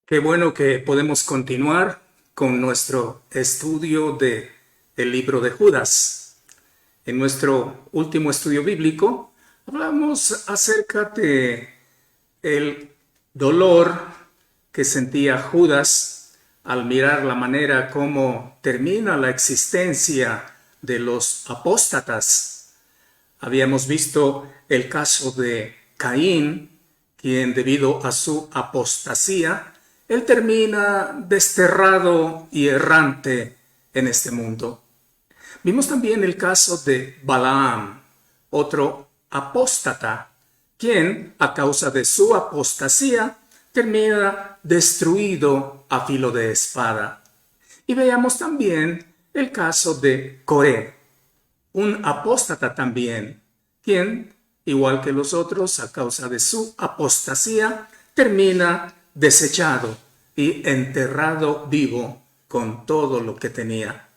Qué bueno que podemos continuar con nuestro estudio de el libro de Judas. En nuestro último estudio bíblico hablamos acerca de el dolor que sentía Judas al mirar la manera como termina la existencia de los apóstatas. Habíamos visto el caso de Caín, quien debido a su apostasía, él termina desterrado y errante en este mundo. Vimos también el caso de Balaam, otro apóstata, quien a causa de su apostasía termina destruido a filo de espada. Y veamos también el caso de Coré, un apóstata también, quien, igual que los otros, a causa de su apostasía, termina desechado y enterrado vivo con todo lo que tenía.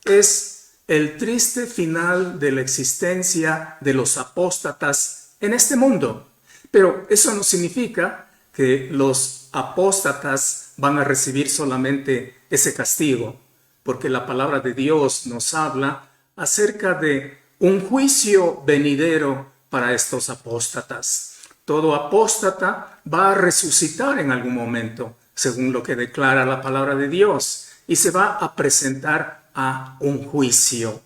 Es el triste final de la existencia de los apóstatas en este mundo, pero eso no significa que los apóstatas van a recibir solamente ese castigo, porque la palabra de Dios nos habla acerca de un juicio venidero para estos apóstatas. Todo apóstata va a resucitar en algún momento, según lo que declara la palabra de Dios, y se va a presentar a un juicio.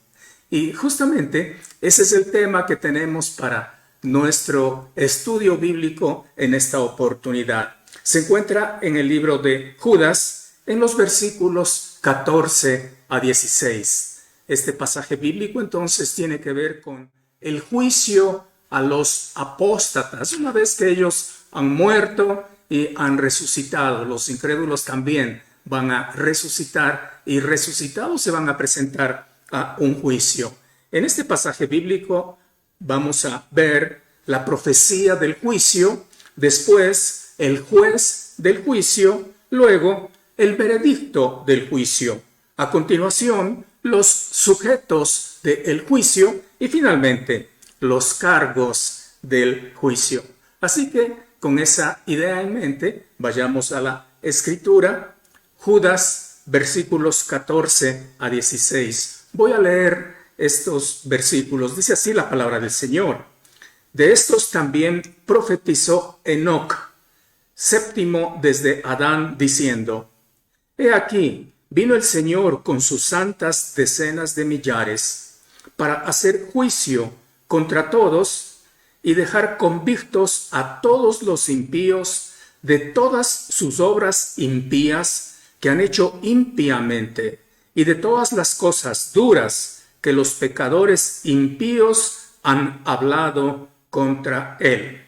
Y justamente ese es el tema que tenemos para nuestro estudio bíblico en esta oportunidad. Se encuentra en el libro de Judas, en los versículos 14 a 16. Este pasaje bíblico entonces tiene que ver con el juicio a los apóstatas, una vez que ellos han muerto y han resucitado. Los incrédulos también van a resucitar y resucitados se van a presentar a un juicio. En este pasaje bíblico vamos a ver la profecía del juicio, después el juez del juicio, luego el veredicto del juicio. A continuación, los sujetos del juicio y finalmente los cargos del juicio. Así que con esa idea en mente, vayamos a la escritura, Judas, versículos 14 a 16. Voy a leer estos versículos. Dice así la palabra del Señor. De estos también profetizó Enoc, séptimo desde Adán, diciendo: He aquí, vino el Señor con sus santas decenas de millares, para hacer juicio contra todos y dejar convictos a todos los impíos de todas sus obras impías que han hecho impíamente, y de todas las cosas duras que los pecadores impíos han hablado contra él.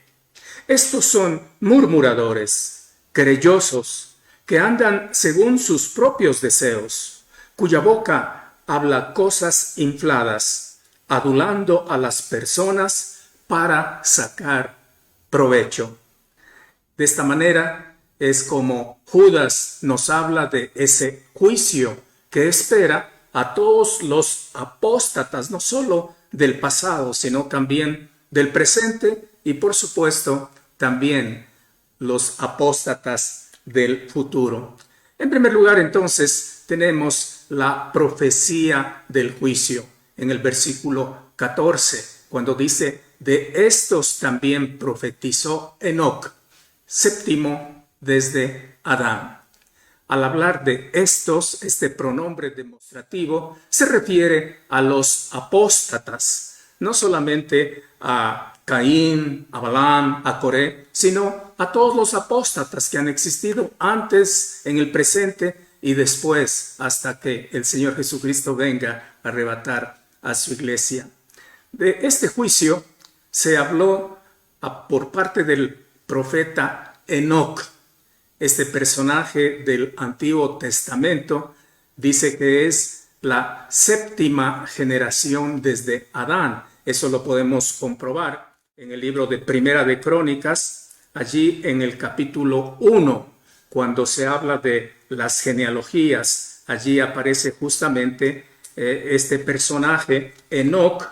Estos son murmuradores, querellosos, que andan según sus propios deseos, cuya boca habla cosas infladas, adulando a las personas para sacar provecho. De esta manera es como Judas nos habla de ese juicio que espera a todos los apóstatas, no solo del pasado, sino también del presente y, por supuesto, también los apóstatas del futuro. En primer lugar, entonces, tenemos la profecía del juicio en el versículo 14, cuando dice: de estos también profetizó Enoc, séptimo desde Adán. Al hablar de estos, este pronombre demostrativo se refiere a los apóstatas, no solamente a Caín, a Balaam, a Coré, sino a todos los apóstatas que han existido antes, en el presente y después, hasta que el Señor Jesucristo venga a arrebatar a su iglesia. De este juicio se habló por parte del profeta Enoc. Este personaje del Antiguo Testamento dice que es la séptima generación desde Adán. Eso lo podemos comprobar en el libro de Primera de Crónicas, allí en el capítulo 1, cuando se habla de las genealogías. Allí aparece justamente este personaje, Enoc,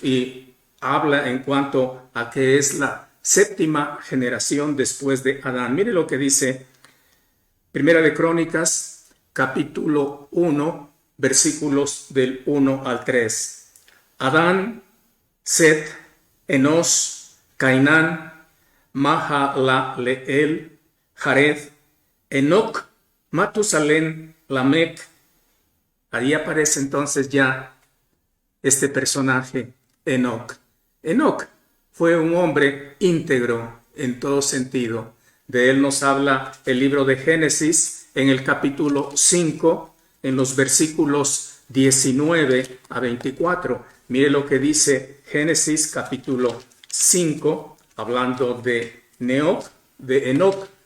y habla en cuanto a que es la séptima generación después de Adán. Mire lo que dice Primera de Crónicas, capítulo 1, versículos del 1 al 3. Adán, Set, Enos, Cainán, Mahalaleel, Jared, Enoc, Matusalén, Lamec. Ahí aparece entonces ya este personaje, Enoc. Enoc fue un hombre íntegro en todo sentido. De él nos habla el libro de Génesis en el capítulo 5, en los versículos 19 a 24. Mire lo que dice Génesis capítulo 5, hablando de Enoc,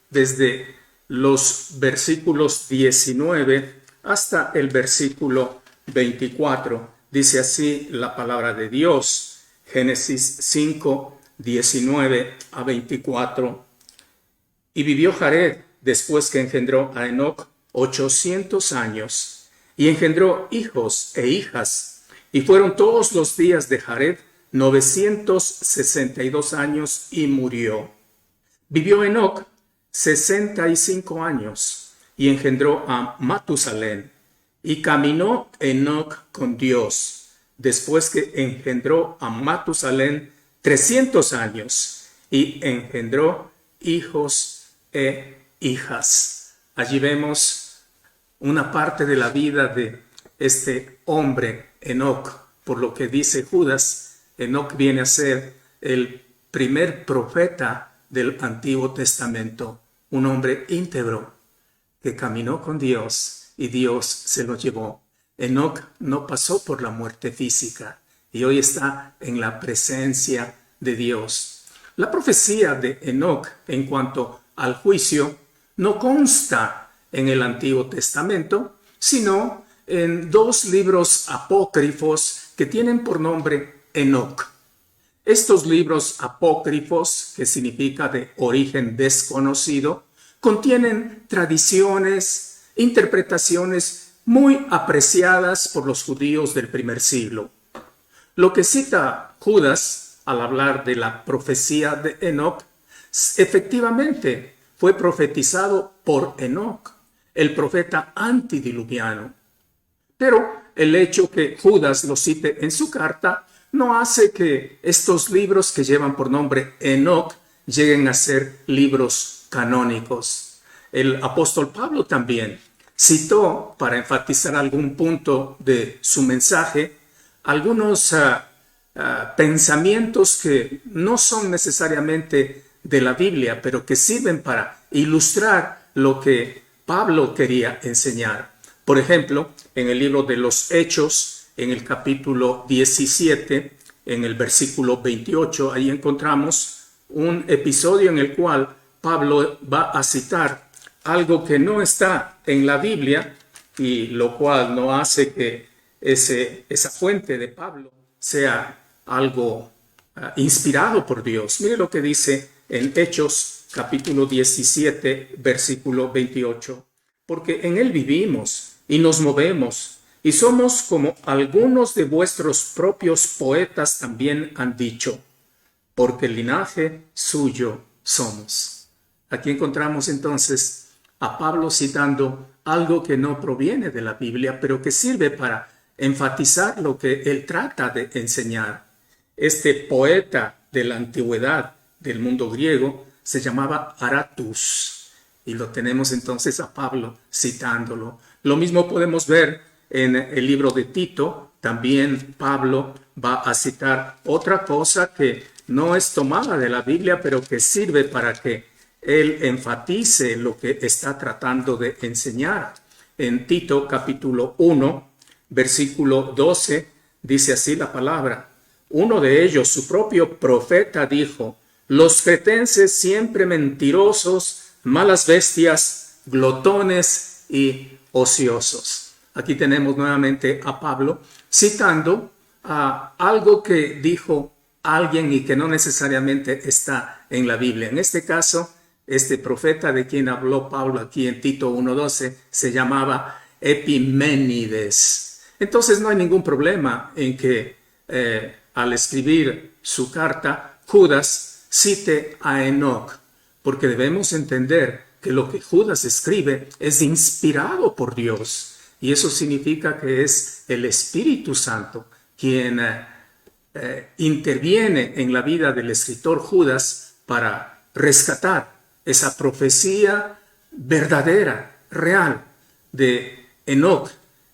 desde los versículos 19 hasta el versículo 24. Dice así la palabra de Dios, Génesis 5, 19 a 24. Y vivió Jared después que engendró a Enoc 800 años, y engendró hijos e hijas, y fueron todos los días de Jared 962 años, y murió. Vivió Enoc 65 años, y engendró a Matusalén, y caminó Enoc con Dios, después que engendró a Matusalén 300 años, y engendró hijos e hijas. Allí vemos una parte de la vida de este hombre, Enoc. Por lo que dice Judas, Enoc viene a ser el primer profeta del Antiguo Testamento, un hombre íntegro que caminó con Dios y Dios se lo llevó. Enoc no pasó por la muerte física y hoy está en la presencia de Dios. La profecía de Enoc en cuanto al juicio no consta en el Antiguo Testamento, sino en dos libros apócrifos que tienen por nombre Enoc. Estos libros apócrifos, que significa de origen desconocido, contienen tradiciones, interpretaciones muy apreciadas por los judíos del primer siglo. Lo que cita Judas al hablar de la profecía de Enoc, efectivamente fue profetizado por Enoc, el profeta antidiluviano. Pero el hecho que Judas lo cite en su carta no hace que estos libros que llevan por nombre Enoc lleguen a ser libros canónicos. El apóstol Pablo también citó, para enfatizar algún punto de su mensaje, algunos pensamientos que no son necesariamente de la Biblia, pero que sirven para ilustrar lo que Pablo quería enseñar. Por ejemplo, en el libro de los Hechos, en el capítulo 17, en el versículo 28, ahí encontramos un episodio en el cual Pablo va a citar algo que no está en la Biblia, y lo cual no hace que esa fuente de Pablo sea algo inspirado por Dios. Mire lo que dice en Hechos capítulo 17, versículo 28. Porque en él vivimos y nos movemos, y somos como algunos de vuestros propios poetas también han dicho, porque el linaje suyo somos. Aquí encontramos entonces a Pablo citando algo que no proviene de la Biblia, pero que sirve para enfatizar lo que él trata de enseñar. Este poeta de la antigüedad del mundo griego se llamaba Aratus, y lo tenemos entonces a Pablo citándolo. Lo mismo podemos ver en el libro de Tito. También Pablo va a citar otra cosa que no es tomada de la Biblia, pero que sirve para que él enfatice lo que está tratando de enseñar. En Tito capítulo 1, versículo 12, dice así la palabra. Uno de ellos, su propio profeta, dijo: los cretenses siempre mentirosos, malas bestias, glotones y ociosos. Aquí tenemos nuevamente a Pablo citando algo que dijo alguien y que no necesariamente está en la Biblia. En este caso, este profeta de quien habló Pablo aquí en Tito 1:12 se llamaba Epiménides. Entonces no hay ningún problema en que al escribir su carta, Judas cite a Enoc, porque debemos entender que lo que Judas escribe es inspirado por Dios. Y eso significa que es el Espíritu Santo quien interviene en la vida del escritor Judas para rescatar esa profecía verdadera, real, de Enoc,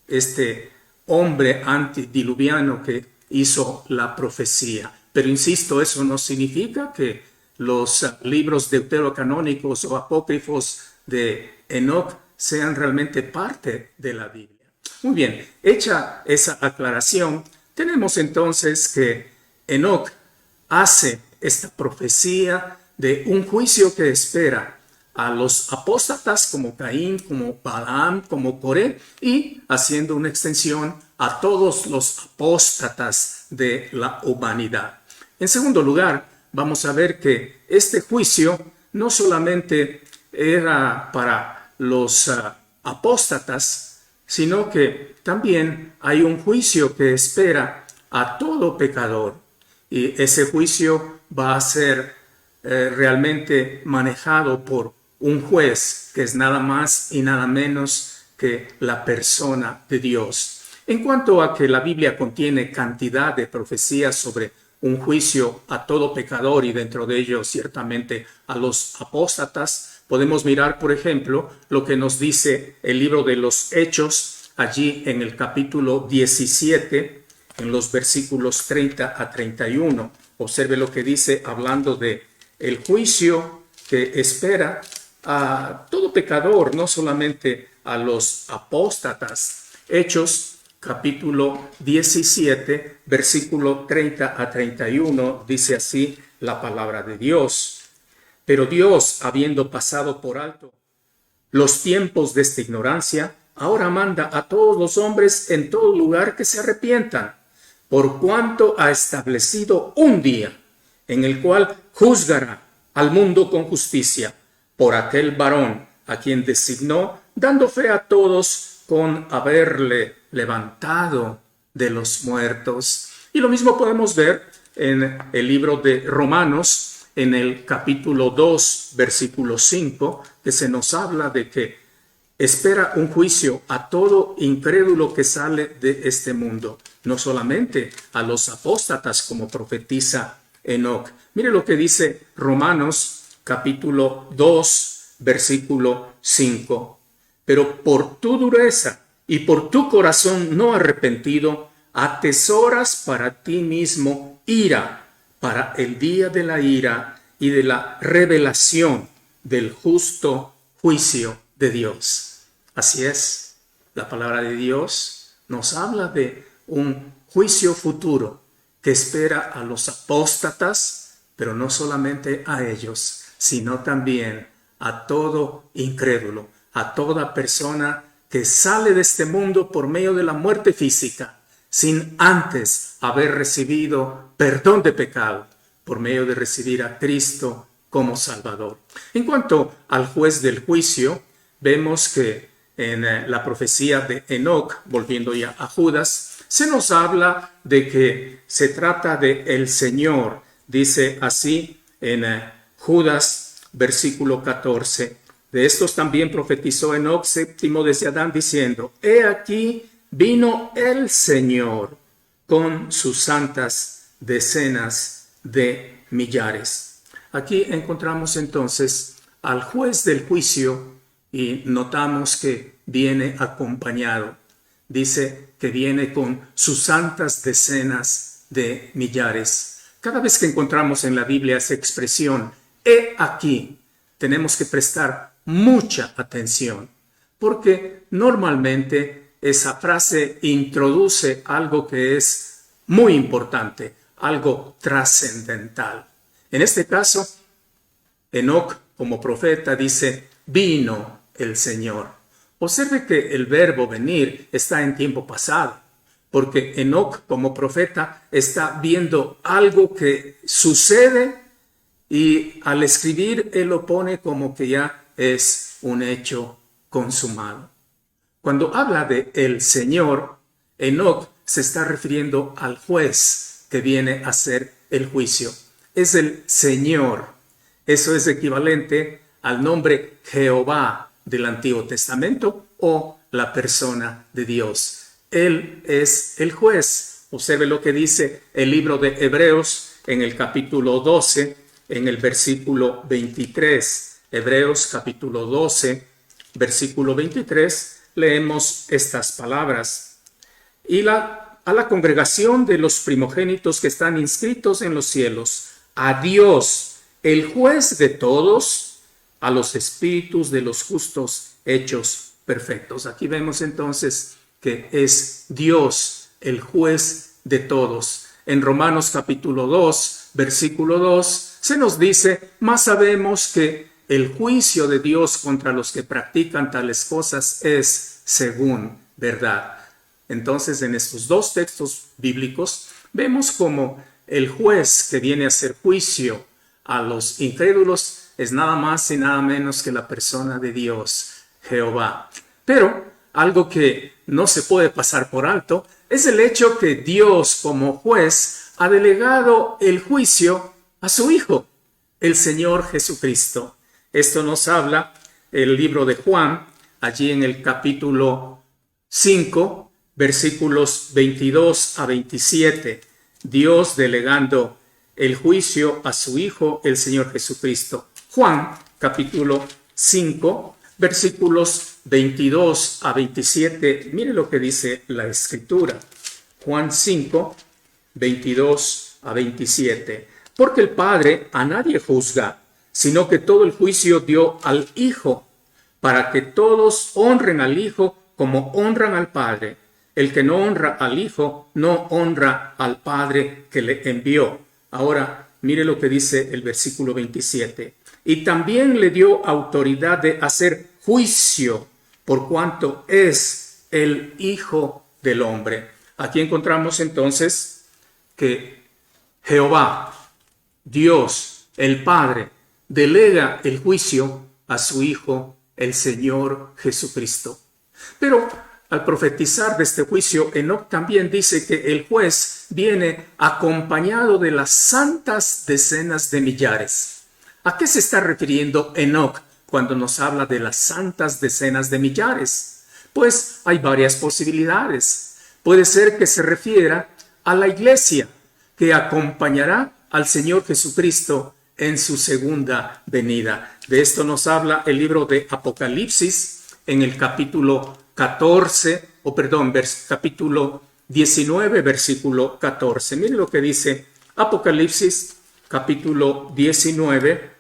este hombre antediluviano que hizo la profecía. Pero insisto, eso no significa que los libros deuterocanónicos o apócrifos de Enoc sean realmente parte de la Biblia. Muy bien, hecha esa aclaración, tenemos entonces que Enoc hace esta profecía de un juicio que espera a los apóstatas como Caín, como Balaam, como Coré, y haciendo una extensión a todos los apóstatas de la humanidad. En segundo lugar, vamos a ver que este juicio no solamente era para los apóstatas, sino que también hay un juicio que espera a todo pecador. Y ese juicio va a ser realmente manejado por un juez que es nada más y nada menos que la persona de Dios. En cuanto a que la Biblia contiene cantidad de profecías sobre un juicio a todo pecador y dentro de ello ciertamente a los apóstatas, podemos mirar, por ejemplo, lo que nos dice el libro de los Hechos, allí en el capítulo 17, en los versículos 30 a 31. Observe lo que dice hablando de el juicio que espera a todo pecador, no solamente a los apóstatas. Hechos capítulo 17, versículo 30 a 31, dice así la palabra de Dios. Pero Dios, habiendo pasado por alto los tiempos de esta ignorancia, ahora manda a todos los hombres en todo lugar que se arrepientan, por cuanto ha establecido un día en el cual juzgará al mundo con justicia por aquel varón a quien designó, dando fe a todos con haberle levantado de los muertos. Y lo mismo podemos ver en el libro de Romanos, en el capítulo 2, versículo 5, que se nos habla de que espera un juicio a todo incrédulo que sale de este mundo, no solamente a los apóstatas como profetiza Enoc. Mire lo que dice Romanos capítulo 2, versículo 5. Pero por tu dureza y por tu corazón no arrepentido, atesoras para ti mismo ira, para el día de la ira y de la revelación del justo juicio de Dios. Así es, la palabra de Dios nos habla de un juicio futuro que espera a los apóstatas, pero no solamente a ellos, sino también a todo incrédulo, a toda persona que sale de este mundo por medio de la muerte física, sin antes haber recibido perdón de pecado, por medio de recibir a Cristo como Salvador. En cuanto al juez del juicio, vemos que en la profecía de Enoc, volviendo ya a Judas, se nos habla de que se trata de el Señor. Dice así en Judas, versículo 14. De estos también profetizó Enoc, séptimo desde Adán, diciendo: He aquí vino el Señor con sus santas decenas de millares. Aquí encontramos entonces al juez del juicio y notamos que viene acompañado. Dice que viene con sus santas decenas de millares. Cada vez que encontramos en la Biblia esa expresión, he aquí, tenemos que prestar mucha atención, porque normalmente esa frase introduce algo que es muy importante, algo trascendental. En este caso, Enoc, como profeta, dice: vino el Señor. Observe que el verbo venir está en tiempo pasado, porque Enoc, como profeta, está viendo algo que sucede y al escribir él lo pone como que ya es un hecho consumado. Cuando habla de el Señor, Enoc se está refiriendo al juez que viene a hacer el juicio. Es el Señor. Eso es equivalente al nombre Jehová del Antiguo Testamento o la persona de Dios. Él es el juez. Observe lo que dice el libro de Hebreos en el capítulo 12, en el versículo 23. Hebreos capítulo 12, versículo 23, leemos estas palabras. Y a la congregación de los primogénitos que están inscritos en los cielos, a Dios, el juez de todos, a los espíritus de los justos hechos perfectos. Aquí vemos entonces que es Dios el juez de todos. En Romanos capítulo 2, versículo 2, se nos dice: mas sabemos que el juicio de Dios contra los que practican tales cosas es según verdad. Entonces, en estos dos textos bíblicos, vemos como el juez que viene a hacer juicio a los incrédulos es nada más y nada menos que la persona de Dios, Jehová. Pero algo que no se puede pasar por alto es el hecho que Dios, como juez, ha delegado el juicio a su Hijo, el Señor Jesucristo. Esto nos habla el libro de Juan, allí en el capítulo 5, versículos 22 a 27. Dios delegando el juicio a su Hijo, el Señor Jesucristo. Juan, capítulo 5, versículos 22 a 27. Mire lo que dice la Escritura. Juan 5, 22 a 27. Porque el Padre a nadie juzga, sino que todo el juicio dio al Hijo, para que todos honren al Hijo como honran al Padre. El que no honra al Hijo, no honra al Padre que le envió. Ahora, mire lo que dice el versículo 27. Y también le dio autoridad de hacer juicio, por cuanto es el Hijo del Hombre. Aquí encontramos entonces que Jehová, Dios, el Padre, delega el juicio a su Hijo, el Señor Jesucristo. Pero al profetizar de este juicio, Enoc también dice que el juez viene acompañado de las santas decenas de millares. ¿A qué se está refiriendo Enoc cuando nos habla de las santas decenas de millares? Pues hay varias posibilidades. Puede ser que se refiera a la iglesia que acompañará al Señor Jesucristo en su segunda venida. De esto nos habla el libro de Apocalipsis en el capítulo 19, versículo 14. Miren lo que dice Apocalipsis, capítulo 19,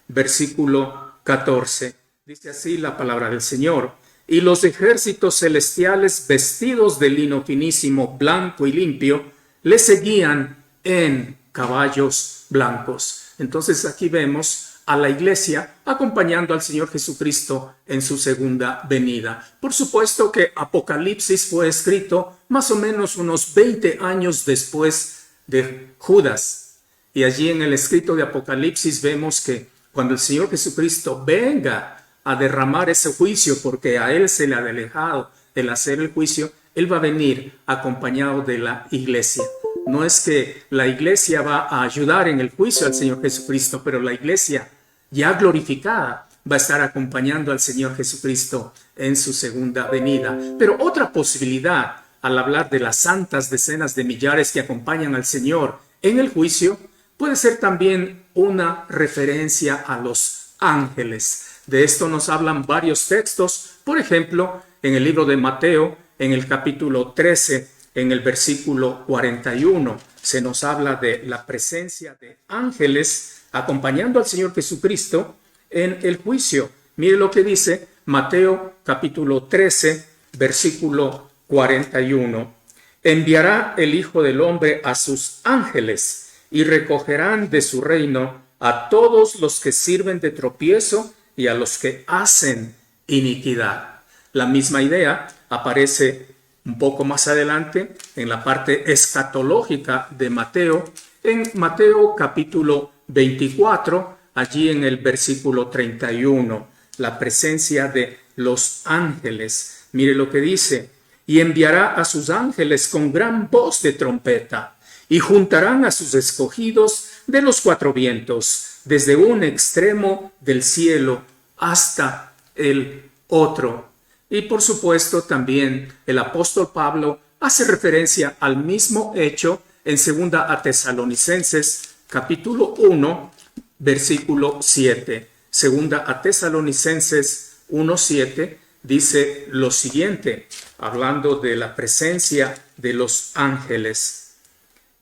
versículo 14. Dice así la palabra del Señor: y los ejércitos celestiales, vestidos de lino finísimo, blanco y limpio, le seguían en caballos blancos. Entonces aquí vemos a la iglesia acompañando al Señor Jesucristo en su segunda venida. Por supuesto que Apocalipsis fue escrito más o menos unos 20 años después de Judas. Y allí en el escrito de Apocalipsis vemos que cuando el Señor Jesucristo venga a derramar ese juicio, porque a Él se le ha delegado el hacer el juicio, Él va a venir acompañado de la iglesia. No es que la iglesia va a ayudar en el juicio al Señor Jesucristo, pero la iglesia ya glorificada va a estar acompañando al Señor Jesucristo en su segunda venida. Pero otra posibilidad, al hablar de las santas decenas de millares que acompañan al Señor en el juicio, puede ser también una referencia a los ángeles. De esto nos hablan varios textos. Por ejemplo, en el libro de Mateo, en el capítulo 13, en el versículo 41, se nos habla de la presencia de ángeles acompañando al Señor Jesucristo en el juicio. Mire lo que dice Mateo capítulo 13, versículo 41. Enviará el Hijo del Hombre a sus ángeles y recogerán de su reino a todos los que sirven de tropiezo y a los que hacen iniquidad. La misma idea aparece un poco más adelante en la parte escatológica de Mateo, en Mateo capítulo 24, allí en el versículo 31, la presencia de los ángeles. Mire lo que dice: y enviará a sus ángeles con gran voz de trompeta, y juntarán a sus escogidos de los cuatro vientos, desde un extremo del cielo hasta el otro. Y por supuesto también el apóstol Pablo hace referencia al mismo hecho en 2 a Tesalonicenses capítulo 1 versículo 7. 2 a Tesalonicenses 1:7 dice lo siguiente, hablando de la presencia de los ángeles.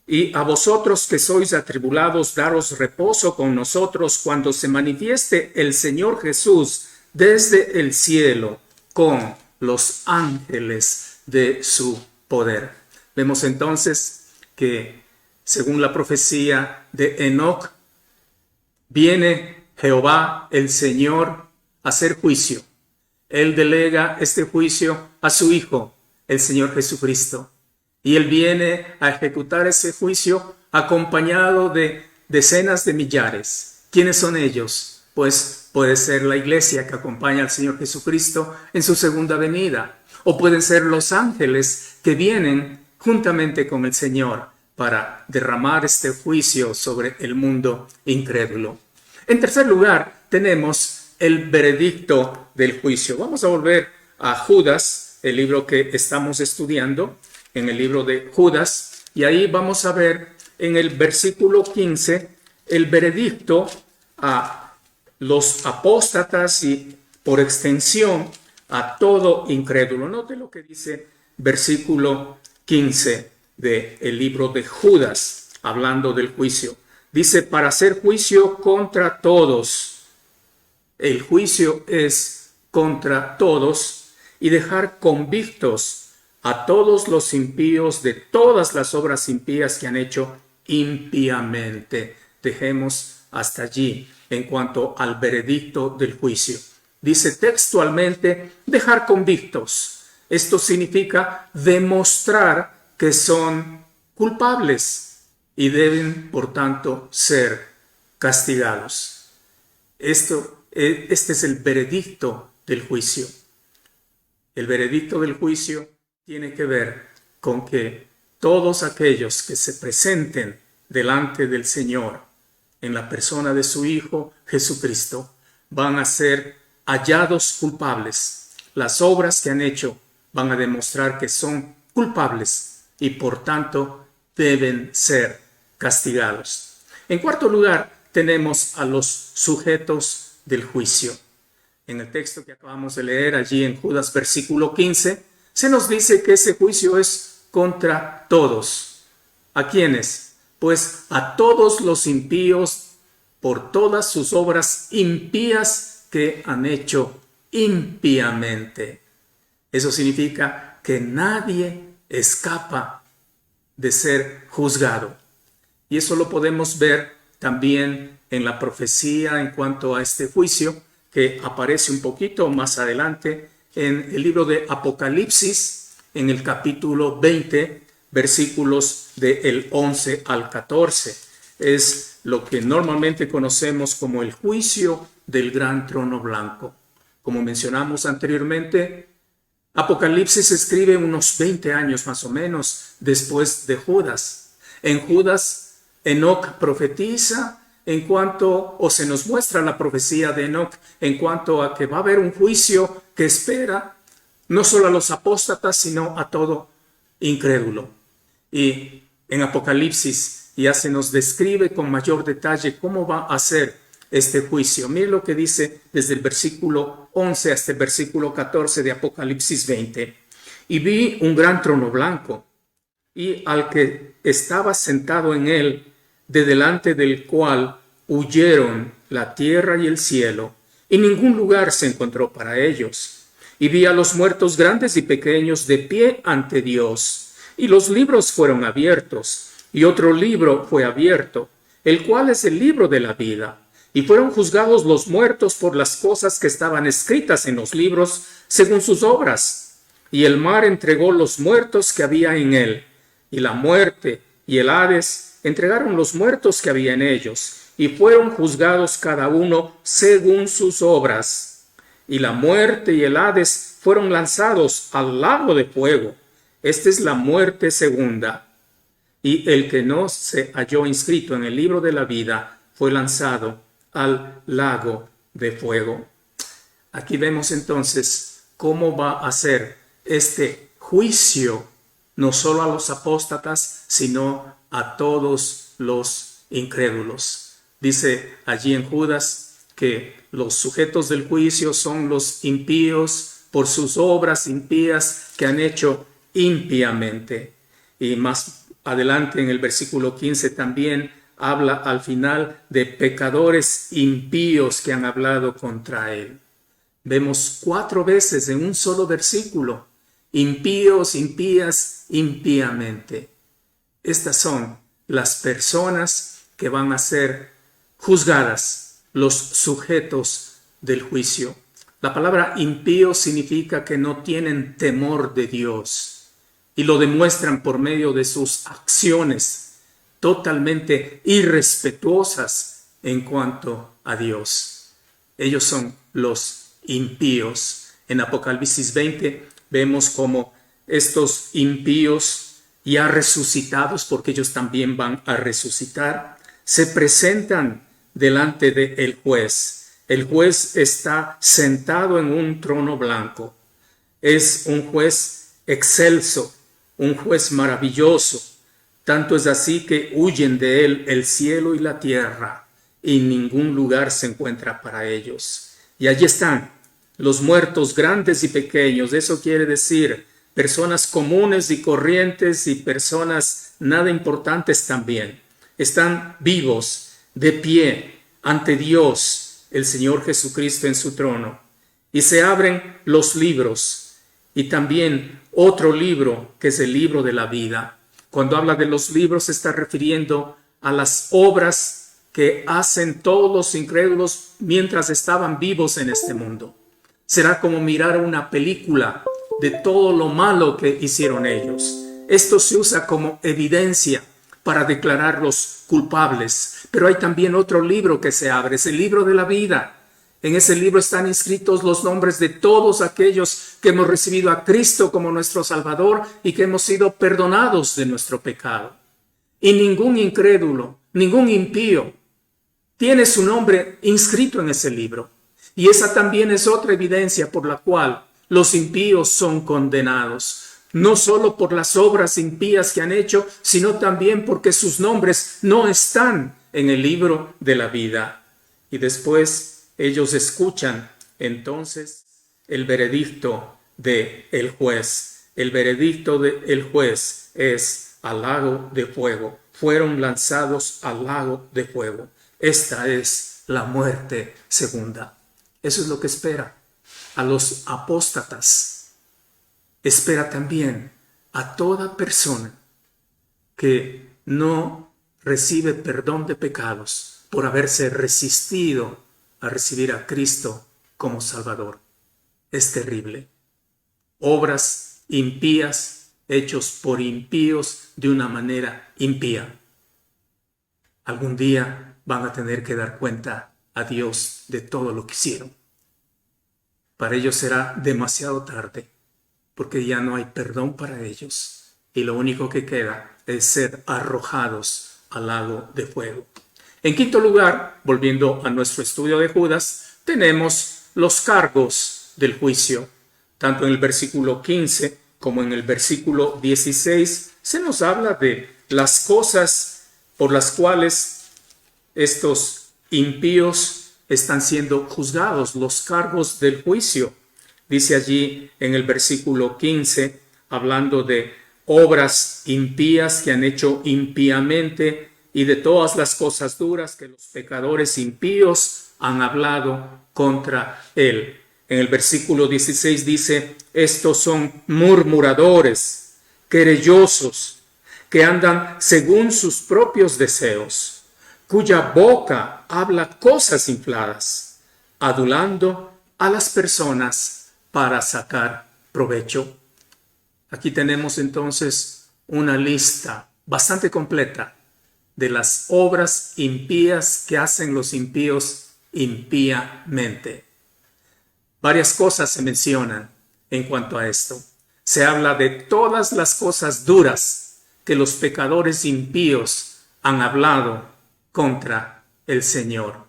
Y a vosotros que sois atribulados, daros reposo con nosotros cuando se manifieste el Señor Jesús desde el cielo con los ángeles de su poder. Vemos entonces que, según la profecía de Enoc, viene Jehová el Señor a hacer juicio. Él delega este juicio a su Hijo, el Señor Jesucristo. Y Él viene a ejecutar ese juicio acompañado de decenas de millares. ¿Quiénes son ellos? Pues puede ser la iglesia que acompaña al Señor Jesucristo en su segunda venida. O pueden ser los ángeles que vienen juntamente con el Señor para derramar este juicio sobre el mundo incrédulo. En tercer lugar, tenemos el veredicto del juicio. Vamos a volver a Judas, el libro que estamos estudiando, en el libro de Judas, y ahí vamos a ver en el versículo 15 el veredicto a los apóstatas y por extensión a todo incrédulo. Note lo que dice versículo 15 del libro de Judas, hablando del juicio. Dice, para hacer juicio contra todos. El juicio es contra todos y dejar convictos a todos los impíos de todas las obras impías que han hecho impíamente. Dejemos hasta allí en cuanto al veredicto del juicio. Dice textualmente, dejar convictos. Esto significa demostrar que son culpables y deben, por tanto, ser castigados. Este es el veredicto del juicio. El veredicto del juicio tiene que ver con que todos aquellos que se presenten delante del Señor en la persona de su Hijo Jesucristo van a ser hallados culpables. Las obras que han hecho van a demostrar que son culpables y por tanto deben ser castigados. En cuarto lugar, tenemos a los sujetos del juicio. En el texto que acabamos de leer allí en Judas versículo 15, se nos dice que ese juicio es contra todos. ¿A quiénes? Pues a todos los impíos por todas sus obras impías que han hecho impíamente. Eso significa que nadie escapa de ser juzgado. Y eso lo podemos ver también en la profecía en cuanto a este juicio, que aparece un poquito más adelante en el libro de Apocalipsis, en el capítulo 20, versículos del 11 al 14. Es lo que normalmente conocemos como el juicio del gran trono blanco. Como mencionamos anteriormente, Apocalipsis se escribe unos 20 años más o menos después de Judas. En Judas, Enoc profetiza en cuanto, o se nos muestra la profecía de Enoc en cuanto a que va a haber un juicio que espera no solo a los apóstatas, sino a todo incrédulo. Y en Apocalipsis ya se nos describe con mayor detalle cómo va a ser este juicio. Mire lo que dice desde el versículo 11 hasta el versículo 14 de Apocalipsis 20. Y vi un gran trono blanco, y al que estaba sentado en él, de delante del cual huyeron la tierra y el cielo, y ningún lugar se encontró para ellos. Y vi a los muertos grandes y pequeños de pie ante Dios, y los libros fueron abiertos, y otro libro fue abierto, el cual es el libro de la vida. Y fueron juzgados los muertos por las cosas que estaban escritas en los libros según sus obras. Y el mar entregó los muertos que había en él, y la muerte y el Hades entregaron los muertos que había en ellos, y fueron juzgados cada uno según sus obras. Y la muerte y el Hades fueron lanzados al lago de fuego. Esta es la muerte segunda. Y el que no se halló inscrito en el libro de la vida fue lanzado al lago de fuego. Aquí vemos entonces cómo va a ser este juicio, no solo a los apóstatas, sino a todos los incrédulos. Dice allí en Judas que los sujetos del juicio son los impíos por sus obras impías que han hecho impíamente. Y más adelante en el versículo 15 también habla al final de pecadores impíos que han hablado contra él. Vemos 4 veces en un solo versículo: impíos, impías, impíamente. Estas son las personas que van a ser juzgadas, los sujetos del juicio. La palabra impío significa que no tienen temor de Dios y lo demuestran por medio de sus acciones totalmente irrespetuosas en cuanto a Dios. Ellos son los impíos. En Apocalipsis 20 vemos como estos impíos ya resucitados, porque ellos también van a resucitar, se presentan delante del juez. El juez está sentado en un trono blanco. Es un juez excelso, un juez maravilloso. Tanto es así que huyen de él el cielo y la tierra, y ningún lugar se encuentra para ellos. Y allí están los muertos grandes y pequeños. Eso quiere decir personas comunes y corrientes y personas nada importantes también. Están vivos, de pie, ante Dios, el Señor Jesucristo en su trono. Y se abren los libros y también otro libro que es el libro de la vida. Cuando habla de los libros se está refiriendo a las obras que hacen todos los incrédulos mientras estaban vivos en este mundo. Será como mirar una película de todo lo malo que hicieron ellos. Esto se usa como evidencia para declararlos culpables. Pero hay también otro libro que se abre, es el libro de la vida. En ese libro están inscritos los nombres de todos aquellos que hemos recibido a Cristo como nuestro Salvador y que hemos sido perdonados de nuestro pecado. Y ningún incrédulo, ningún impío tiene su nombre inscrito en ese libro. Y esa también es otra evidencia por la cual los impíos son condenados. No solo por las obras impías que han hecho, sino también porque sus nombres no están en el libro de la vida. Y después ellos escuchan entonces el veredicto del juez. El veredicto del juez es al lago de fuego. Fueron lanzados al lago de fuego. Esta es la muerte segunda. Eso es lo que espera a los apóstatas. Espera también a toda persona que no recibe perdón de pecados por haberse resistido a recibir a Cristo como Salvador. Es terrible. Obras impías, hechos por impíos de una manera impía. Algún día van a tener que dar cuenta a Dios de todo lo que hicieron. Para ellos será demasiado tarde, porque ya no hay perdón para ellos, y lo único que queda es ser arrojados al lago de fuego. En quinto lugar, volviendo a nuestro estudio de Judas, tenemos los cargos del juicio. Tanto en el versículo 15 como en el versículo 16 se nos habla de las cosas por las cuales estos impíos están siendo juzgados, los cargos del juicio. Dice allí en el versículo 15, hablando de obras impías que han hecho impíamente y de todas las cosas duras que los pecadores impíos han hablado contra él. En el versículo 16 dice, estos son murmuradores, querellosos, que andan según sus propios deseos, cuya boca habla cosas infladas, adulando a las personas para sacar provecho. Aquí tenemos entonces una lista bastante completa de las obras impías que hacen los impíos impíamente. Varias cosas se mencionan en cuanto a esto. Se habla de todas las cosas duras que los pecadores impíos han hablado contra el Señor.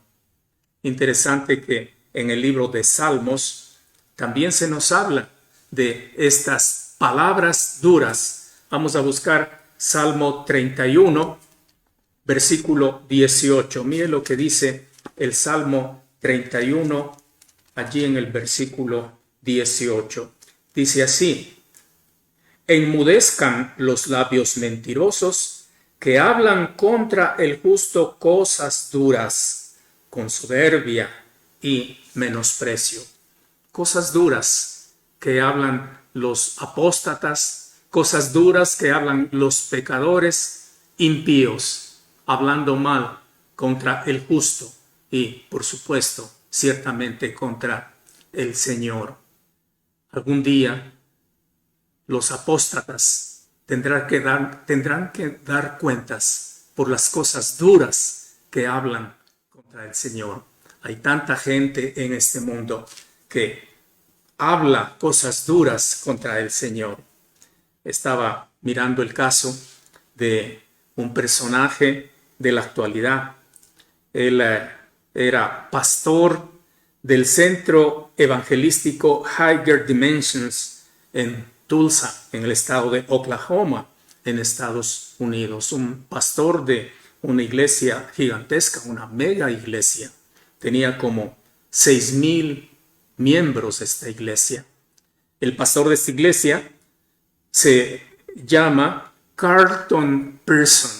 Interesante que en el libro de Salmos, también se nos habla de estas palabras duras. Vamos a buscar Salmo 31, versículo 18. Mire lo que dice el Salmo 31, allí en el versículo 18. Dice así: enmudezcan los labios mentirosos que hablan contra el justo cosas duras, con soberbia y menosprecio. Cosas duras que hablan los apóstatas, cosas duras que hablan los pecadores impíos, hablando mal contra el justo y, por supuesto, ciertamente contra el Señor. Algún día los apóstatas tendrán que dar cuentas por las cosas duras que hablan contra el Señor. Hay tanta gente en este mundo que habla cosas duras contra el Señor. Estaba mirando el caso de un personaje de la actualidad. Él era pastor del centro evangelístico Higher Dimensions en Tulsa, en el estado de Oklahoma, en Estados Unidos. Un pastor de una iglesia gigantesca, una mega iglesia. Tenía como 6,000 miembros esta iglesia. El pastor de esta iglesia se llama Carlton Pearson.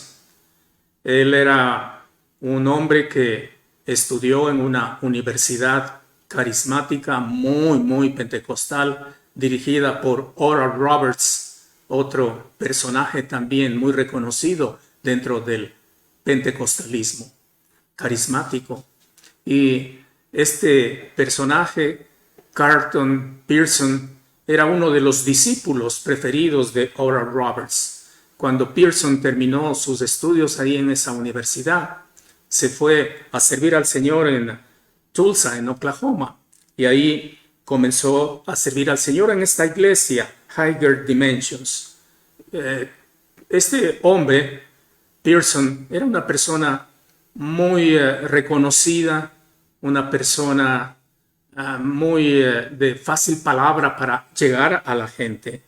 Él era un hombre que estudió en una universidad carismática muy pentecostal, dirigida por Oral Roberts, otro personaje también muy reconocido dentro del pentecostalismo carismático. Y este personaje, Carlton Pearson, era uno de los discípulos preferidos de Oral Roberts. Cuando Pearson terminó sus estudios ahí en esa universidad, se fue a servir al Señor en Tulsa, en Oklahoma, y ahí comenzó a servir al Señor en esta iglesia, Higher Dimensions. Este hombre, Pearson, era una persona muy reconocida, una persona muy de fácil palabra para llegar a la gente.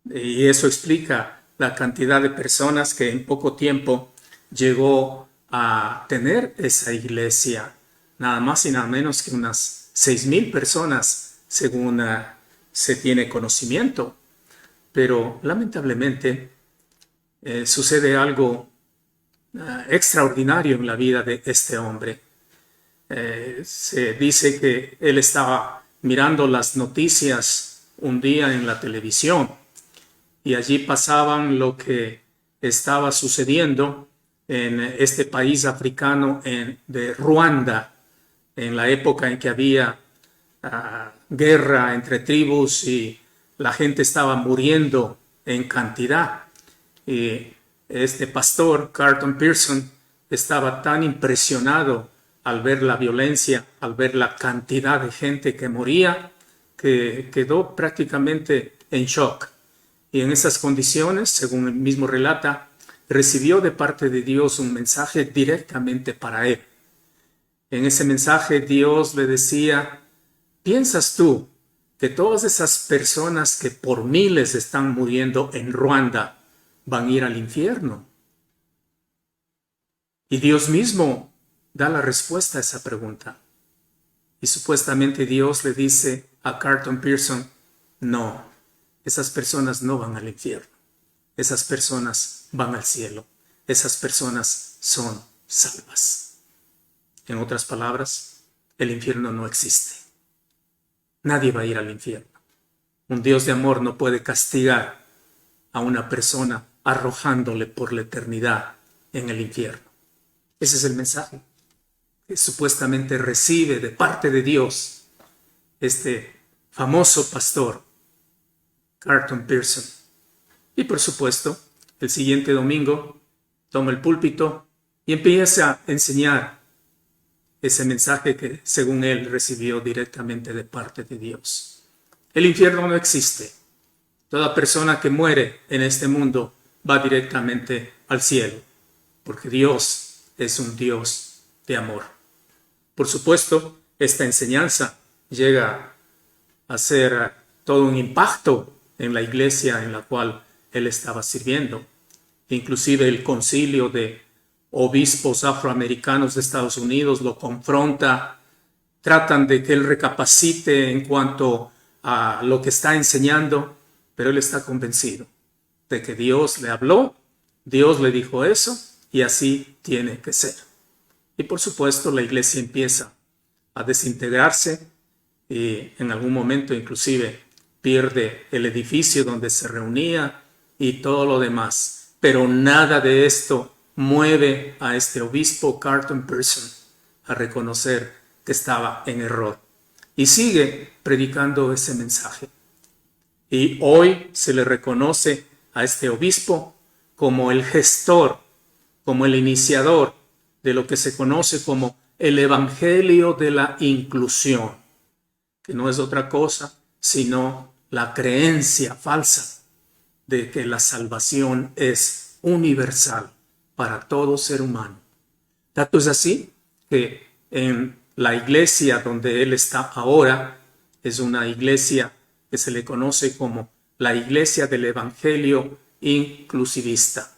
Y eso explica la cantidad de personas que en poco tiempo llegó a tener esa iglesia. Nada más y nada menos que unas 6,000 personas, según se tiene conocimiento. Pero lamentablemente sucede algo extraordinario en la vida de este hombre. Se dice que él estaba mirando las noticias un día en la televisión y allí pasaban lo que estaba sucediendo en este país africano de Ruanda, en la época en que había guerra entre tribus y la gente estaba muriendo en cantidad. Y este pastor, Carlton Pearson, estaba tan impresionado al ver la violencia, al ver la cantidad de gente que moría, que quedó prácticamente en shock. Y en esas condiciones, según él mismo relata, recibió de parte de Dios un mensaje directamente para él. En ese mensaje Dios le decía: ¿piensas tú que todas esas personas que por miles están muriendo en Ruanda van a ir al infierno? Y Dios mismo da la respuesta a esa pregunta. Y supuestamente Dios le dice a Carlton Pearson: no, esas personas no van al infierno. Esas personas van al cielo. Esas personas son salvas. En otras palabras, el infierno no existe. Nadie va a ir al infierno. Un Dios de amor no puede castigar a una persona arrojándole por la eternidad en el infierno. Ese es el mensaje que supuestamente recibe de parte de Dios este famoso pastor, Carlton Pearson. Y por supuesto, el siguiente domingo toma el púlpito y empieza a enseñar ese mensaje que, según él, recibió directamente de parte de Dios. El infierno no existe. Toda persona que muere en este mundo va directamente al cielo, porque Dios es un Dios de amor. Por supuesto, esta enseñanza llega a ser todo un impacto en la iglesia en la cual él estaba sirviendo. Inclusive el concilio de obispos afroamericanos de Estados Unidos lo confronta, tratan de que él recapacite en cuanto a lo que está enseñando, pero él está convencido de que Dios le habló, Dios le dijo eso y así tiene que ser. Y por supuesto la iglesia empieza a desintegrarse y en algún momento inclusive pierde el edificio donde se reunía y todo lo demás. Pero nada de esto mueve a este obispo Carlton Pearson a reconocer que estaba en error. Y sigue predicando ese mensaje. Y hoy se le reconoce a este obispo como el gestor, como el iniciador de lo que se conoce como el Evangelio de la Inclusión, que no es otra cosa sino la creencia falsa de que la salvación es universal para todo ser humano. Tanto es así que en la iglesia donde él está ahora es una iglesia que se le conoce como la iglesia del Evangelio inclusivista.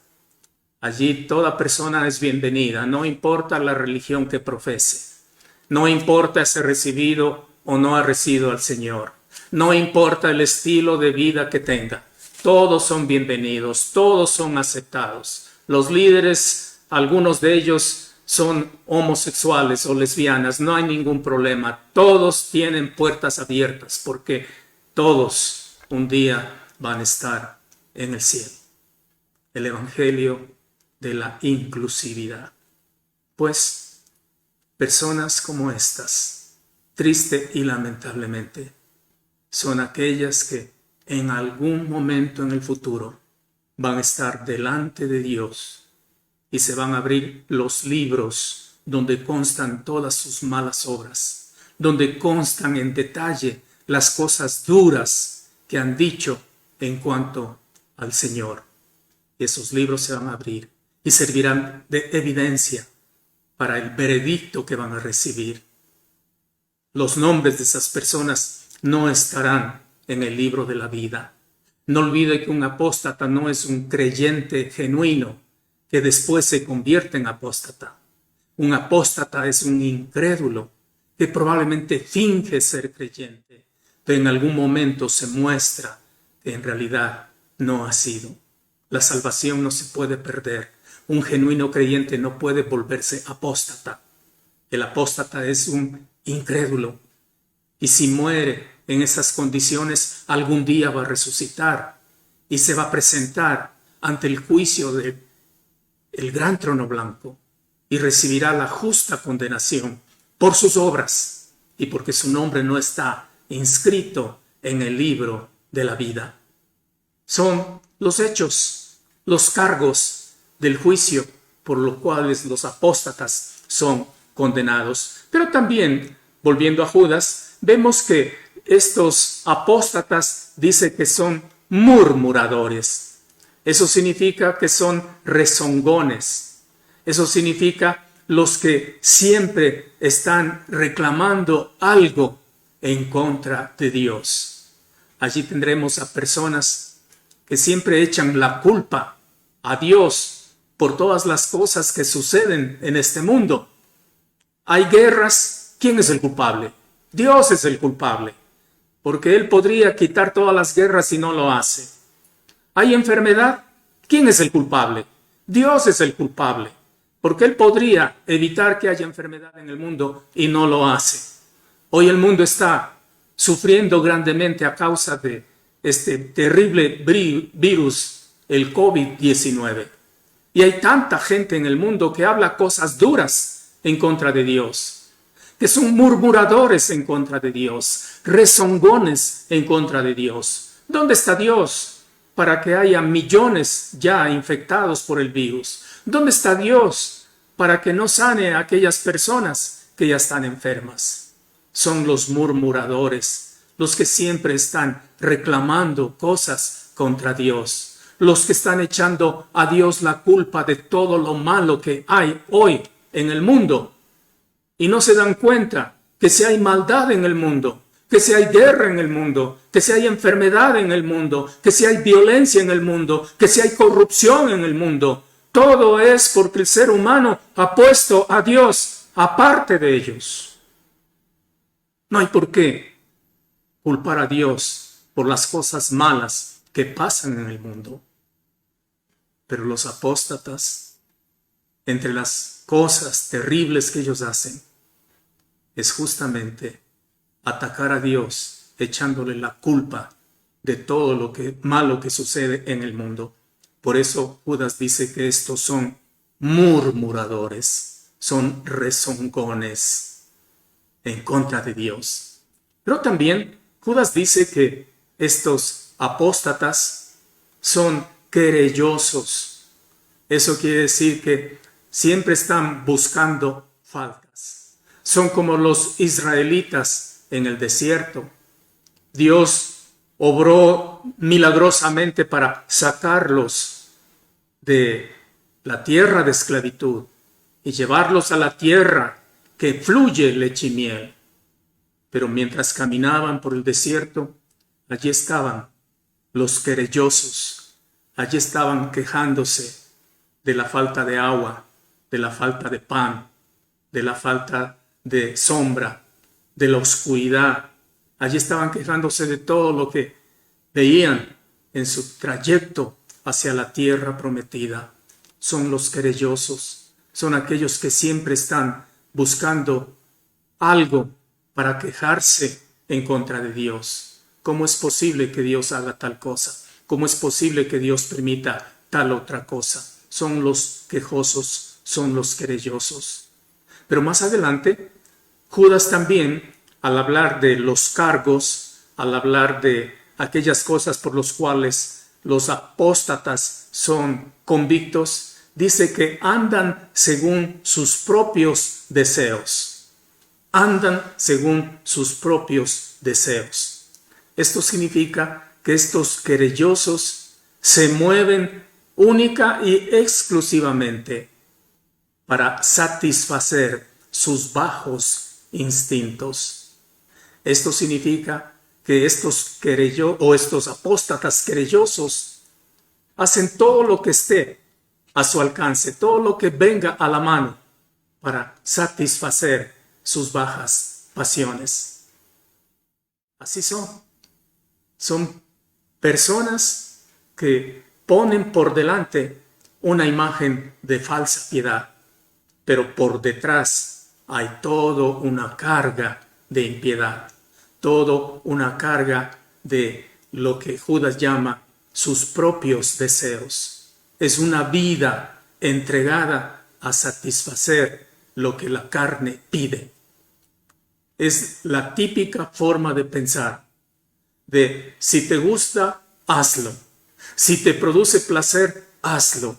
Allí toda persona es bienvenida, no importa la religión que profese, no importa si ha recibido o no ha recibido al Señor, no importa el estilo de vida que tenga, todos son bienvenidos, todos son aceptados. Los líderes, algunos de ellos son homosexuales o lesbianas, no hay ningún problema, todos tienen puertas abiertas porque todos un día van a estar en el cielo. El Evangelio de la inclusividad. Pues personas como estas, triste y lamentablemente, son aquellas que en algún momento en el futuro van a estar delante de Dios y se van a abrir los libros donde constan todas sus malas obras, donde constan en detalle las cosas duras que han dicho en cuanto al Señor. Y esos libros se van a abrir y servirán de evidencia para el veredicto que van a recibir. Los nombres de esas personas no estarán en el libro de la vida. No olvide que un apóstata no es un creyente genuino que después se convierte en apóstata. Un apóstata es un incrédulo que probablemente finge ser creyente, pero en algún momento se muestra que en realidad no ha sido. La salvación no se puede perder. Un genuino creyente no puede volverse apóstata. El apóstata es un incrédulo. Y si muere en esas condiciones, algún día va a resucitar y se va a presentar ante el juicio del gran trono blanco y recibirá la justa condenación por sus obras y porque su nombre no está inscrito en el libro de la vida. Son los hechos, los cargos del juicio por los cuales los apóstatas son condenados. Pero también, volviendo a Judas, vemos que estos apóstatas dice que son murmuradores. Eso significa que son rezongones. Eso significa los que siempre están reclamando algo en contra de Dios. Allí tendremos a personas que siempre echan la culpa a Dios por todas las cosas que suceden en este mundo. Hay guerras, ¿quién es el culpable? Dios es el culpable, porque Él podría quitar todas las guerras y no lo hace. Hay enfermedad, ¿quién es el culpable? Dios es el culpable, porque Él podría evitar que haya enfermedad en el mundo y no lo hace. Hoy el mundo está sufriendo grandemente a causa de este terrible virus, el COVID-19. Y hay tanta gente en el mundo que habla cosas duras en contra de Dios, que son murmuradores en contra de Dios, rezongones en contra de Dios. ¿Dónde está Dios para que haya millones ya infectados por el virus? ¿Dónde está Dios para que no sane a aquellas personas que ya están enfermas? Son los murmuradores, los que siempre están reclamando cosas contra Dios, los que están echando a Dios la culpa de todo lo malo que hay hoy en el mundo y no se dan cuenta que si hay maldad en el mundo, que si hay guerra en el mundo, que si hay enfermedad en el mundo, que si hay violencia en el mundo, que si hay corrupción en el mundo, todo es porque el ser humano ha puesto a Dios aparte de ellos. No hay por qué culpar a Dios por las cosas malas que pasan en el mundo. Pero los apóstatas, entre las cosas terribles que ellos hacen, es justamente atacar a Dios, echándole la culpa de todo lo que malo que sucede en el mundo. Por eso Judas dice que estos son murmuradores, son rezongones en contra de Dios. Pero también Judas dice que estos apóstatas son querellosos. Eso quiere decir que siempre están buscando faltas. Son como los israelitas en el desierto. Dios obró milagrosamente para sacarlos de la tierra de esclavitud y llevarlos a la tierra que fluye leche y miel. Pero mientras caminaban por el desierto, allí estaban los querellosos, allí estaban quejándose de la falta de agua, de la falta de pan, de la falta de sombra, de la oscuridad. Allí estaban quejándose de todo lo que veían en su trayecto hacia la tierra prometida. Son los querellosos, son aquellos que siempre están buscando algo para quejarse en contra de Dios. ¿Cómo es posible que Dios haga tal cosa? ¿Cómo es posible que Dios permita tal otra cosa? Son los quejosos, son los querellosos. Pero más adelante, Judas también, al hablar de los cargos, al hablar de aquellas cosas por las cuales los apóstatas son convictos, dice que andan según sus propios deseos. Andan según sus propios deseos. Esto significa que estos querellosos se mueven única y exclusivamente para satisfacer sus bajos instintos. Esto significa que estos apóstatas querellosos hacen todo lo que esté a su alcance, todo lo que venga a la mano para satisfacer sus bajas pasiones. Así son. Son personas que ponen por delante una imagen de falsa piedad, pero por detrás hay toda una carga de impiedad, toda una carga de lo que Judas llama sus propios deseos. Es una vida entregada a satisfacer lo que la carne pide. Es la típica forma de pensar, de si te gusta, hazlo. Si te produce placer, hazlo.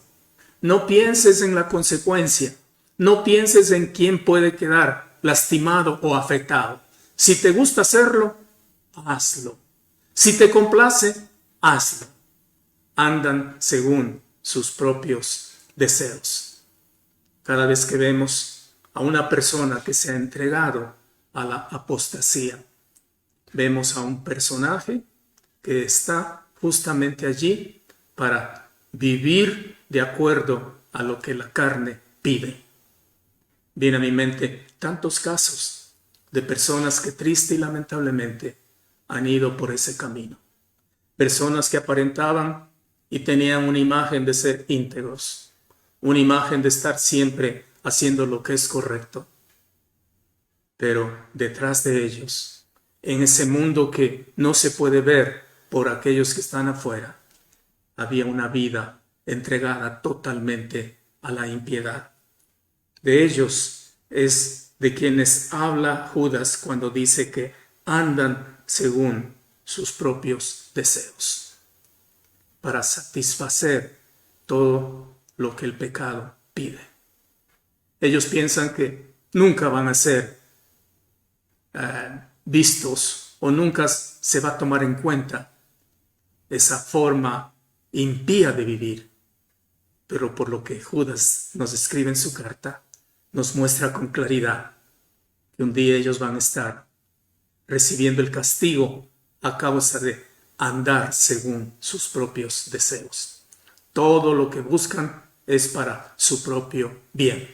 No pienses en la consecuencia. No pienses en quién puede quedar lastimado o afectado. Si te gusta hacerlo, hazlo. Si te complace, hazlo. Andan según sus propios deseos. Cada vez que vemos a una persona que se ha entregado a la apostasía, vemos a un personaje que está justamente allí para vivir de acuerdo a lo que la carne pide. Viene a mi mente tantos casos de personas que triste y lamentablemente han ido por ese camino. Personas que aparentaban y tenían una imagen de ser íntegros, una imagen de estar siempre haciendo lo que es correcto. Pero detrás de ellos, en ese mundo que no se puede ver por aquellos que están afuera, había una vida entregada totalmente a la impiedad. De ellos es de quienes habla Judas cuando dice que andan según sus propios deseos, para satisfacer todo lo que el pecado pide. Ellos piensan que nunca van a ser vistos o nunca se va a tomar en cuenta esa forma impía de vivir. Pero por lo que Judas nos escribe en su carta, nos muestra con claridad que un día ellos van a estar recibiendo el castigo a causa de andar según sus propios deseos. Todo lo que buscan es para su propio bien.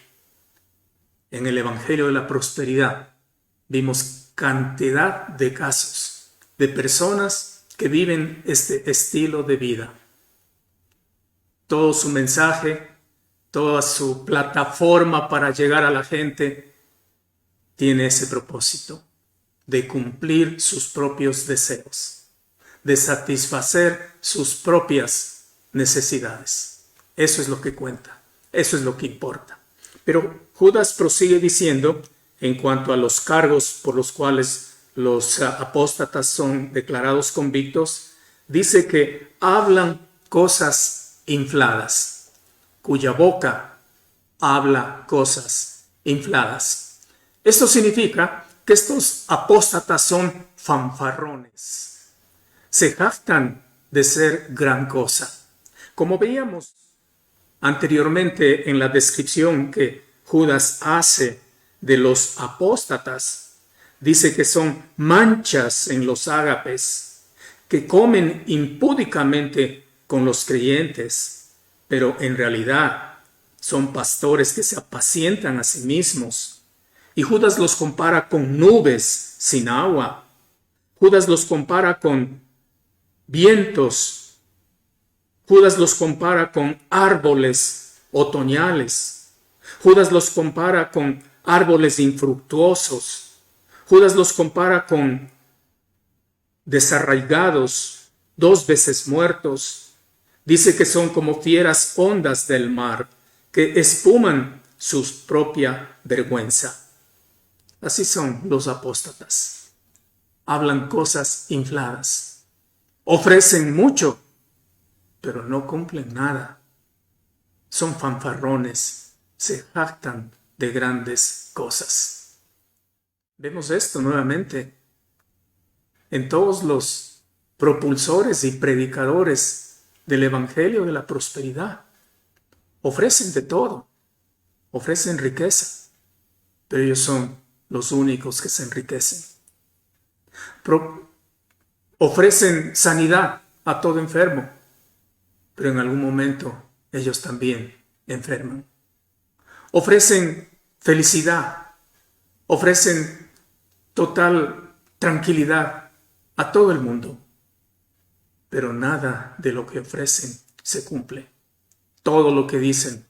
En el Evangelio de la Prosperidad vimos cantidad de casos de personas que viven este estilo de vida. Todo su mensaje, toda su plataforma para llegar a la gente tiene ese propósito de cumplir sus propios deseos, de satisfacer sus propias necesidades. Eso es lo que cuenta, eso es lo que importa. Pero Judas prosigue diciendo, en cuanto a los cargos por los cuales los apóstatas son declarados convictos, dice que hablan cosas infladas, cuya boca habla cosas infladas. Esto significa que estos apóstatas son fanfarrones, se jactan de ser gran cosa. Como veíamos anteriormente en la descripción que Judas hace de los apóstatas, dice que son manchas en los ágapes, que comen impúdicamente con los creyentes, pero en realidad son pastores que se apacientan a sí mismos. Y Judas los compara con nubes sin agua. Judas los compara con vientos. Judas los compara con árboles otoñales. Judas los compara con árboles infructuosos. Judas los compara con desarraigados, 2 veces muertos. Dice que son como fieras ondas del mar, que espuman su propia vergüenza. Así son los apóstatas. Hablan cosas infladas. Ofrecen mucho, pero no cumplen nada. Son fanfarrones, se jactan de grandes cosas. Vemos esto nuevamente en todos los propulsores y predicadores del Evangelio de la Prosperidad. Ofrecen de todo, ofrecen riqueza, pero ellos son los únicos que se enriquecen. Ofrecen sanidad a todo enfermo, pero en algún momento ellos también enferman. Ofrecen felicidad, ofrecen total tranquilidad a todo el mundo, pero nada de lo que ofrecen se cumple. Todo lo que dicen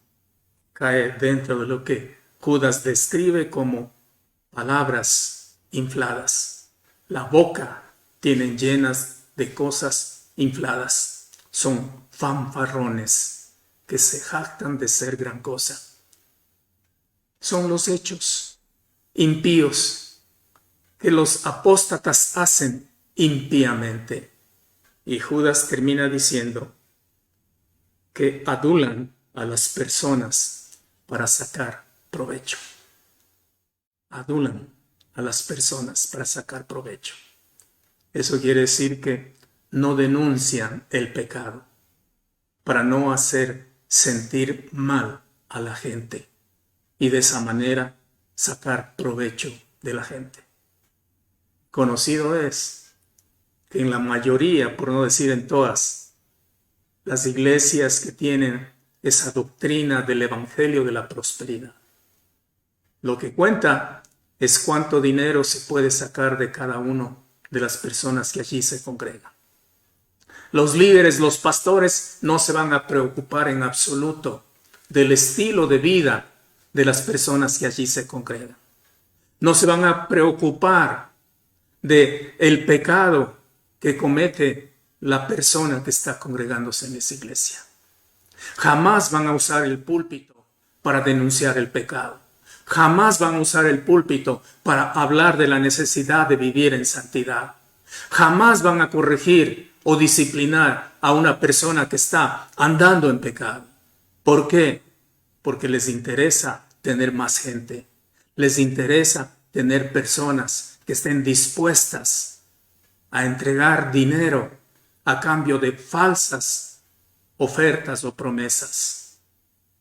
cae dentro de lo que Judas describe como palabras infladas. La boca tienen llenas de cosas infladas. Son fanfarrones que se jactan de ser gran cosa. Son los hechos impíos que los apóstatas hacen impíamente. Y Judas termina diciendo que adulan a las personas para sacar provecho. Adulan a las personas para sacar provecho. Eso quiere decir que no denuncian el pecado para no hacer sentir mal a la gente y de esa manera sacar provecho de la gente. Conocido es que en la mayoría, por no decir en todas, las iglesias que tienen esa doctrina del Evangelio de la Prosperidad, lo que cuenta es cuánto dinero se puede sacar de cada uno de las personas que allí se congregan. Los líderes, los pastores, no se van a preocupar en absoluto del estilo de vida de las personas que allí se congregan. No se van a preocupar del pecado que comete la persona que está congregándose en esa iglesia. Jamás van a usar el púlpito para denunciar el pecado. Jamás van a usar el púlpito para hablar de la necesidad de vivir en santidad. Jamás van a corregir o disciplinar a una persona que está andando en pecado. ¿Por qué? Porque les interesa tener más gente. Les interesa tener personas que estén dispuestas a entregar dinero a cambio de falsas ofertas o promesas.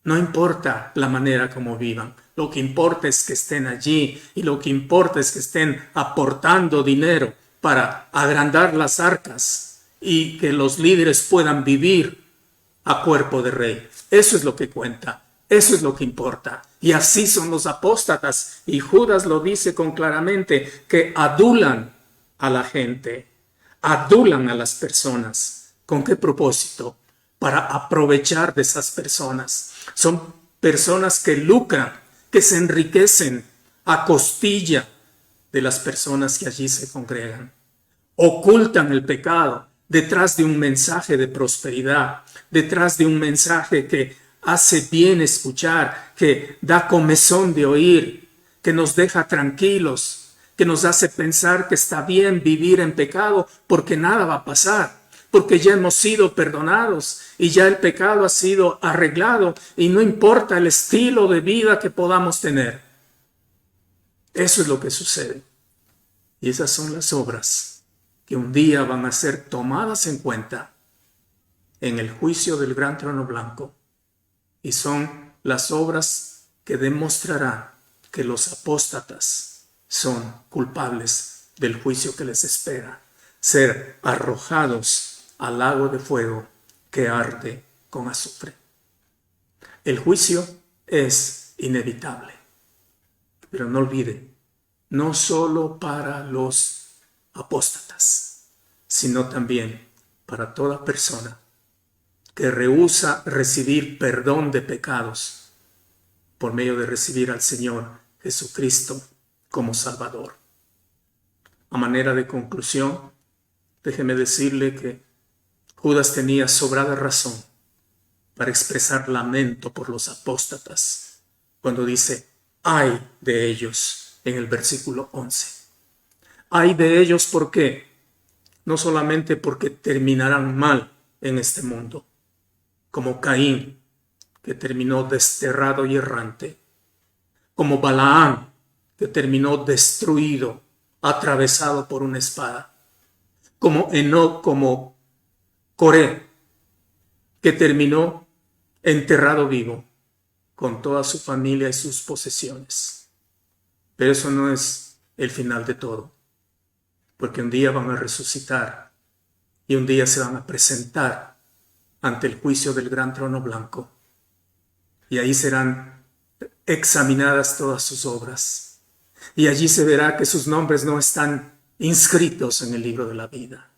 No importa la manera como vivan, Lo que importa es que estén allí y lo que importa es que estén aportando dinero para agrandar las arcas y que los líderes puedan vivir a cuerpo de rey. Eso es lo que cuenta. Eso es lo que importa. Y así son los apóstatas. Y Judas lo dice con claramente, que adulan a la gente, adulan a las personas. ¿Con qué propósito? Para aprovechar de esas personas. Son personas que lucran, que se enriquecen a costilla de las personas que allí se congregan. Ocultan el pecado detrás de un mensaje de prosperidad, detrás de un mensaje que hace bien escuchar, que da comezón de oír, que nos deja tranquilos, que nos hace pensar que está bien vivir en pecado porque nada va a pasar, porque ya hemos sido perdonados y ya el pecado ha sido arreglado y no importa el estilo de vida que podamos tener. Eso es lo que sucede. Y esas son las obras que un día van a ser tomadas en cuenta en el juicio del gran trono blanco. Y son las obras que demostrarán que los apóstatas son culpables del juicio que les espera, ser arrojados al lago de fuego que arde con azufre. El juicio es inevitable, pero no olviden, no solo para los apóstatas, sino también para toda persona que rehúsa recibir perdón de pecados por medio de recibir al Señor Jesucristo como Salvador. A manera de conclusión, déjeme decirle que Judas tenía sobrada razón para expresar lamento por los apóstatas cuando dice, ay de ellos, en el versículo 11. Ay de ellos, ¿por qué? No solamente porque terminarán mal en este mundo, como Caín, que terminó desterrado y errante, como Balaam, que terminó destruido, atravesado por una espada, como Enoc, como Coré, que terminó enterrado vivo, con toda su familia y sus posesiones. Pero eso no es el final de todo, porque un día van a resucitar y un día se van a presentar ante el juicio del gran trono blanco. Y ahí serán examinadas todas sus obras. Y allí se verá que sus nombres no están inscritos en el libro de la vida.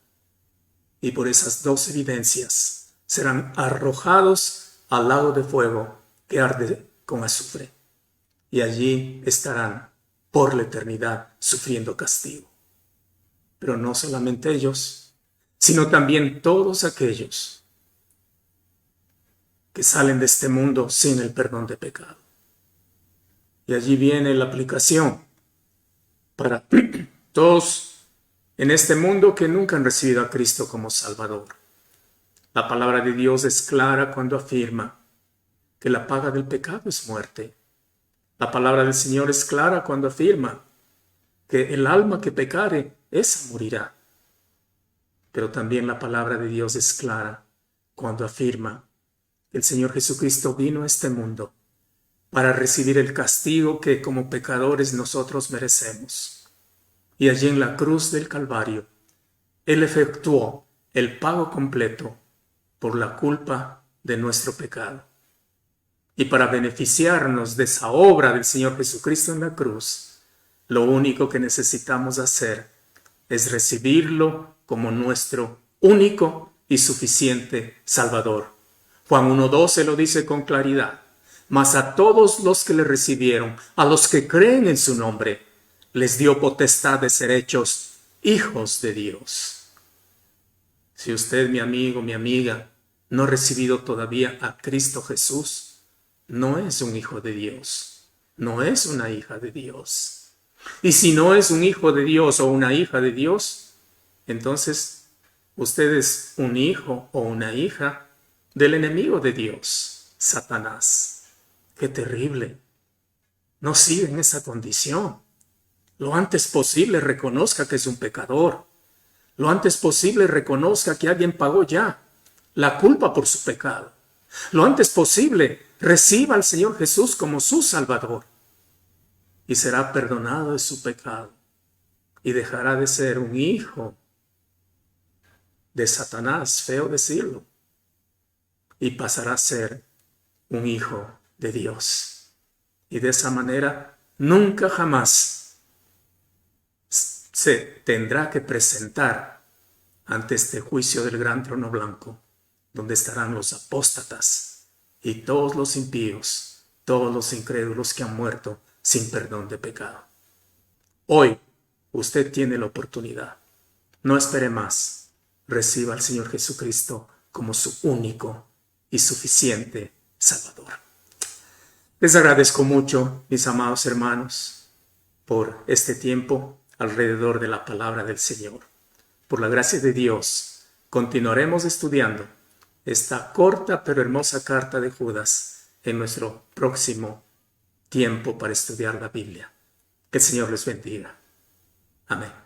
Y por esas dos evidencias serán arrojados al lago de fuego que arde con azufre. Y allí estarán por la eternidad sufriendo castigo. Pero no solamente ellos, sino también todos aquellos que salen de este mundo sin el perdón de pecado. Y allí viene la aplicación para todos en este mundo que nunca han recibido a Cristo como Salvador. La palabra de Dios es clara cuando afirma que la paga del pecado es muerte. La palabra del Señor es clara cuando afirma que el alma que pecare, esa morirá. Pero también la palabra de Dios es clara cuando afirma el Señor Jesucristo vino a este mundo para recibir el castigo que como pecadores nosotros merecemos. Y allí en la cruz del Calvario, Él efectuó el pago completo por la culpa de nuestro pecado. Y para beneficiarnos de esa obra del Señor Jesucristo en la cruz, lo único que necesitamos hacer es recibirlo como nuestro único y suficiente Salvador. Juan 1:12 lo dice con claridad. Mas a todos los que le recibieron, a los que creen en su nombre, les dio potestad de ser hechos hijos de Dios. Si usted, mi amigo, mi amiga, no ha recibido todavía a Cristo Jesús, no es un hijo de Dios, no es una hija de Dios. Y si no es un hijo de Dios o una hija de Dios, entonces usted es un hijo o una hija del enemigo de Dios, Satanás. ¡Qué terrible! No siga en esa condición. Lo antes posible reconozca que es un pecador. Lo antes posible reconozca que alguien pagó ya la culpa por su pecado. Lo antes posible reciba al Señor Jesús como su Salvador. y será perdonado de su pecado y dejará de ser un hijo de Satanás, feo decirlo, y pasará a ser un hijo de Dios. Y de esa manera nunca jamás se tendrá que presentar ante este juicio del gran trono blanco, donde estarán los apóstatas y todos los impíos, todos los incrédulos que han muerto sin perdón de pecado. Hoy usted tiene la oportunidad. No espere más. Reciba al Señor Jesucristo como su único y suficiente Salvador. Les agradezco mucho, mis amados hermanos, por este tiempo alrededor de la palabra del Señor. Por la gracia de Dios, continuaremos estudiando esta corta pero hermosa carta de Judas en nuestro próximo tiempo para estudiar la Biblia. Que el Señor les bendiga. Amén.